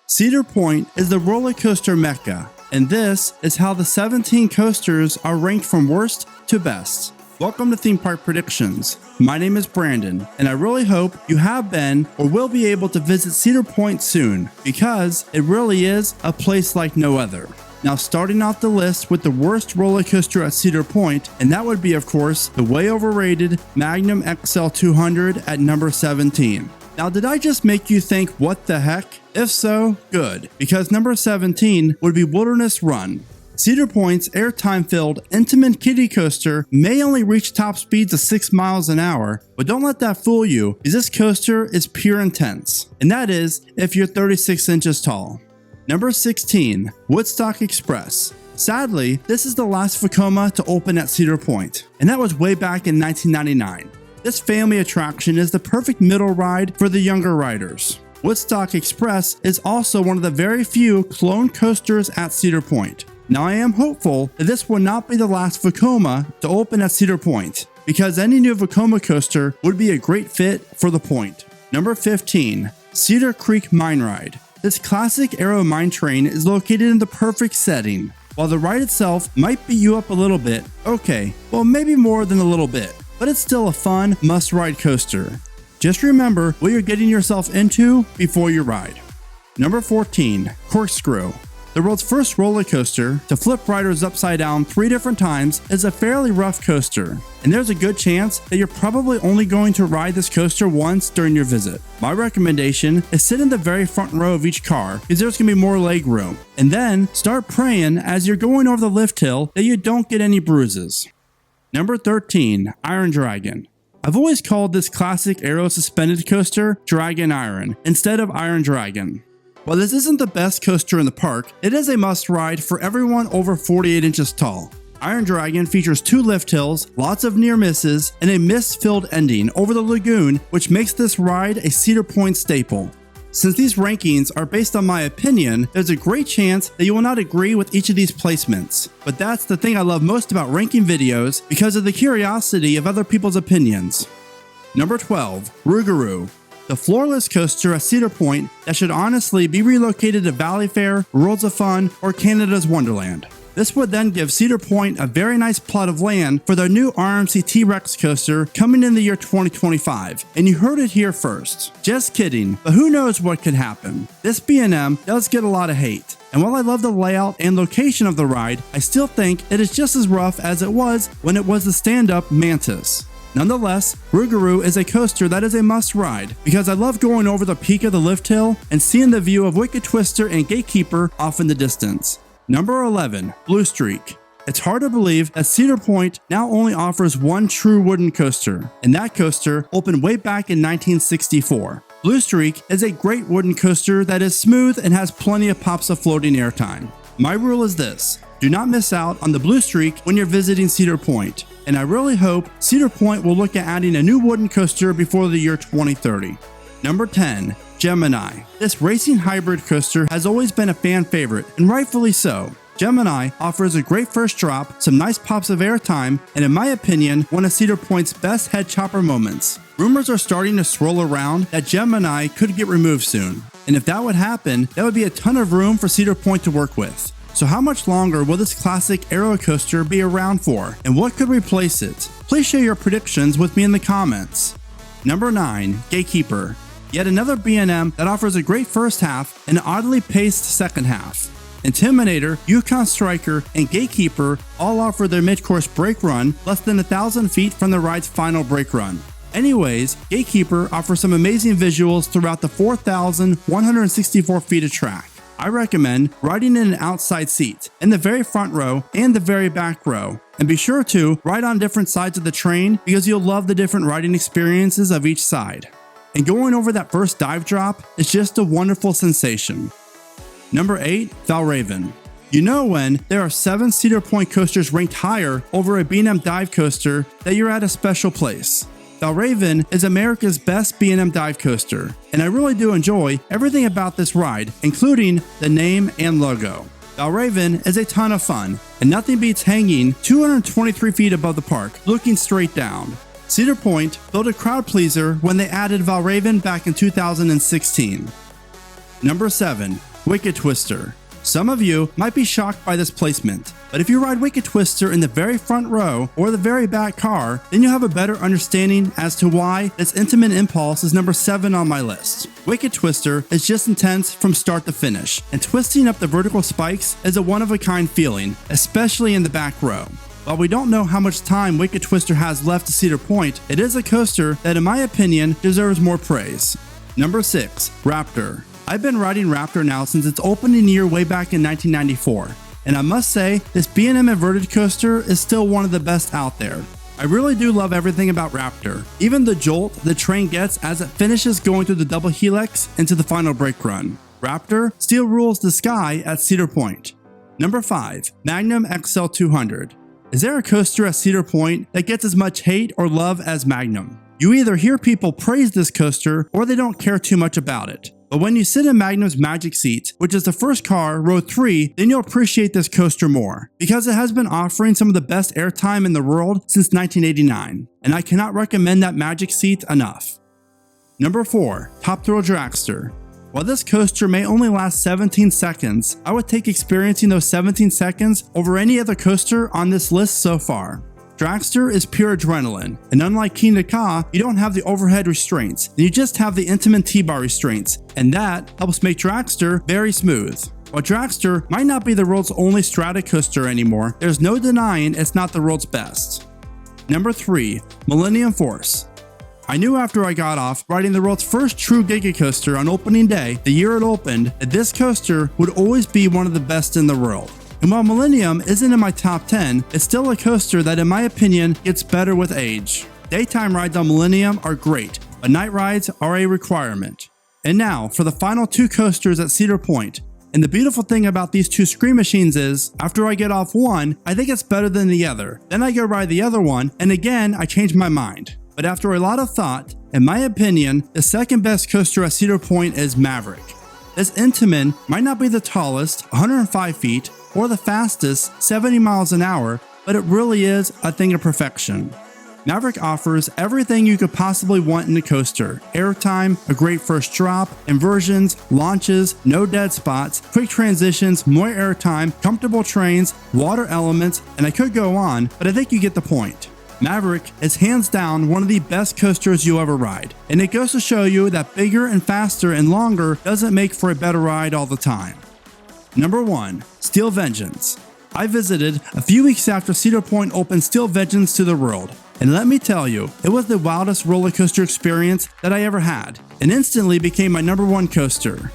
Cedar Point is the roller coaster mecca, and this is how the 17 coasters are ranked from worst to best. Welcome to Theme Park Predictions. My name is Brandon, and I really hope you have been or will be able to visit Cedar Point soon, because it really is a place like no other. Now, starting off the list with the worst roller coaster at Cedar Point, and that would be, of course, the way overrated Magnum XL-200 at number 17. Now, did I just make you think, what the heck? If so, good, because number 17 would be Wilderness Run. Cedar Point's airtime-filled Intamin kiddie coaster may only reach top speeds of 6 miles an hour, but don't let that fool you, because this coaster is pure intense, and that is if you're 36 inches tall. Number 16, Woodstock Express. Sadly, this is the last Vekoma to open at Cedar Point, and that was way back in 1999. This family attraction is the perfect middle ride for the younger riders. Woodstock Express is also one of the very few clone coasters at Cedar Point. Now, I am hopeful that this will not be the last Vekoma to open at Cedar Point, because any new Vekoma coaster would be a great fit for the point. Number 15, Cedar Creek Mine Ride. This classic aero mine train is located in the perfect setting. While the ride itself might beat you up a little bit, okay, well, maybe more than a little bit, but it's still a fun, must-ride coaster. Just remember what you're getting yourself into before you ride. Number 14, Corkscrew. The world's first roller coaster to flip riders upside down 3 different times is a fairly rough coaster, and there's a good chance that you're probably only going to ride this coaster once during your visit. My recommendation is sit in the very front row of each car, because there's going to be more leg room, and then start praying as you're going over the lift hill that you don't get any bruises. Number 13, Iron Dragon. I've always called this classic aero suspended coaster Dragon Iron instead of Iron Dragon. While this isn't the best coaster in the park, it is a must-ride for everyone over 48 inches tall. Iron Dragon features 2 lift hills, lots of near misses, and a mist-filled ending over the lagoon, which makes this ride a Cedar Point staple. Since these rankings are based on my opinion, there's a great chance that you will not agree with each of these placements. But that's the thing I love most about ranking videos, because of the curiosity of other people's opinions. Number 12, Rougarou. The floorless coaster at Cedar Point that should honestly be relocated to Valley Fair, Worlds of Fun, or Canada's Wonderland. This would then give Cedar Point a very nice plot of land for their new RMC T-Rex coaster coming in the year 2025, and you heard it here first. Just kidding, but who knows what could happen. This B&M does get a lot of hate, and while I love the layout and location of the ride, I still think it is just as rough as it was when it was the stand-up Mantis. Nonetheless, Rougarou is a coaster that is a must-ride, because I love going over the peak of the lift hill and seeing the view of Wicked Twister and Gatekeeper off in the distance. Number 11, Blue Streak. It's hard to believe that Cedar Point now only offers one true wooden coaster, and that coaster opened way back in 1964. Blue Streak is a great wooden coaster that is smooth and has plenty of pops of floating airtime. My rule is this: do not miss out on the Blue Streak when you're visiting Cedar Point, and I really hope Cedar Point will look at adding a new wooden coaster before the year 2030. Number 10, Gemini. This racing hybrid coaster has always been a fan favorite, and rightfully so. Gemini offers a great first drop, some nice pops of airtime, and in my opinion, one of Cedar Point's best head chopper moments. Rumors are starting to swirl around that Gemini could get removed soon, and if that would happen, that would be a ton of room for Cedar Point to work with. So how much longer will this classic aero coaster be around for, and what could replace it? Please share your predictions with me in the comments. Number 9, Gatekeeper. Yet another B&M that offers a great first half and an oddly paced second half. Intimidator, Yukon Striker, and Gatekeeper all offer their mid-course brake run less than 1,000 feet from the ride's final brake run. Anyways, Gatekeeper offers some amazing visuals throughout the 4,164 feet of track. I recommend riding in an outside seat, in the very front row and the very back row. And be sure to ride on different sides of the train, because you'll love the different riding experiences of each side. And going over that first dive drop is just a wonderful sensation. Number 8, Val Raven. You know when there are 7 Cedar Point coasters ranked higher over a B&M dive coaster that you're at a special place. Val Raven is America's best B&M dive coaster, and I really do enjoy everything about this ride, including the name and logo. Val Raven is a ton of fun, and nothing beats hanging 223 feet above the park, looking straight down. Cedar Point built a crowd pleaser when they added Val Raven back in 2016. Number 7, Wicked Twister. Some of you might be shocked by this placement, but if you ride Wicked Twister in the very front row or the very back car, then you'll have a better understanding as to why this Intimate Impulse is number 7 on my list. Wicked Twister is just intense from start to finish, and twisting up the vertical spikes is a one-of-a-kind feeling, especially in the back row. While we don't know how much time Wicked Twister has left to Cedar Point, it is a coaster that in my opinion deserves more praise. Number 6. Raptor. I've been riding Raptor now since its opening year way back in 1994, and I must say this B&M inverted coaster is still one of the best out there. I really do love everything about Raptor, even the jolt the train gets as it finishes going through the double helix into the final brake run. Raptor still rules the sky at Cedar Point. Number 5. Magnum XL-200. Is there a coaster at Cedar Point that gets as much hate or love as Magnum? You either hear people praise this coaster or they don't care too much about it. But when you sit in Magnum's Magic Seat, which is the first car, row 3, then you'll appreciate this coaster more, because it has been offering some of the best airtime in the world since 1989, and I cannot recommend that Magic Seat enough. Number 4. Top Thrill Dragster. While this coaster may only last 17 seconds, I would take experiencing those 17 seconds over any other coaster on this list so far. Dragster is pure adrenaline, and unlike Kingda Ka, you don't have the overhead restraints, and you just have the Intamin T-bar restraints, and that helps make Dragster very smooth. While Dragster might not be the world's only strata coaster anymore, there's no denying it's not the world's best. Number 3. Millennium Force. I knew after I got off riding the world's first true Giga coaster on opening day, the year it opened, that this coaster would always be one of the best in the world. And while Millennium isn't in my top 10, it's still a coaster that in my opinion gets better with age. Daytime rides on Millennium are great, but night rides are a requirement. And now for the final 2 coasters at Cedar Point. And the beautiful thing about these 2 Scream Machines is, after I get off one, I think it's better than the other. Then I go ride the other one, and again I change my mind. But after a lot of thought, in my opinion, the second best coaster at Cedar Point is Maverick. This Intamin might not be the tallest, 105 feet, or the fastest, 70 miles an hour, but it really is a thing of perfection. Maverick offers everything you could possibly want in a coaster: airtime, a great first drop, inversions, launches, no dead spots, quick transitions, more airtime, comfortable trains, water elements, and I could go on, but I think you get the point. Maverick is hands down one of the best coasters you'll ever ride, and it goes to show you that bigger and faster and longer doesn't make for a better ride all the time. Number 1. Steel Vengeance. I visited a few weeks after Cedar Point opened Steel Vengeance to the world, and let me tell you, it was the wildest roller coaster experience that I ever had, and instantly became my number 1 coaster.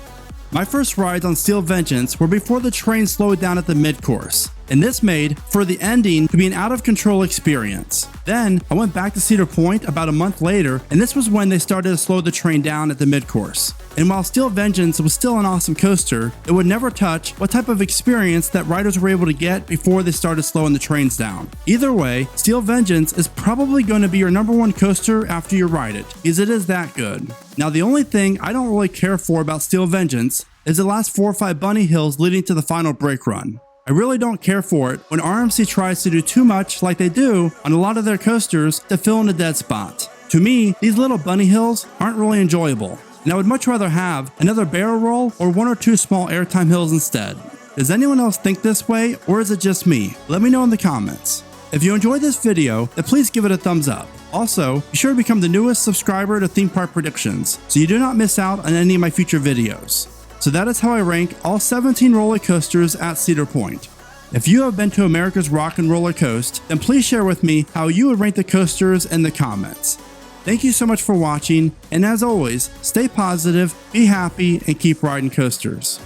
My first rides on Steel Vengeance were before the train slowed down at the mid-course, and this made for the ending to be an out-of-control experience. Then I went back to Cedar Point about a month later, and this was when they started to slow the train down at the mid-course. And while Steel Vengeance was still an awesome coaster, it would never touch what type of experience that riders were able to get before they started slowing the trains down. Either way, Steel Vengeance is probably going to be your number 1 coaster after you ride it, because it is that good. Now the only thing I don't really care for about Steel Vengeance is the last 4 or 5 bunny hills leading to the final brake run. I really don't care for it when RMC tries to do too much like they do on a lot of their coasters to fill in a dead spot. To me, these little bunny hills aren't really enjoyable, and I would much rather have another barrel roll or 1 or 2 small airtime hills instead. Does anyone else think this way, or is it just me? Let me know in the comments. If you enjoyed this video, then please give it a thumbs up. Also, be sure to become the newest subscriber to Theme Park Predictions so you do not miss out on any of my future videos. So that is how I rank all 17 roller coasters at Cedar Point. If you have been to America's Rock and Roller Coast, then please share with me how you would rank the coasters in the comments. Thank you so much for watching, and as always, stay positive, be happy, and keep riding coasters.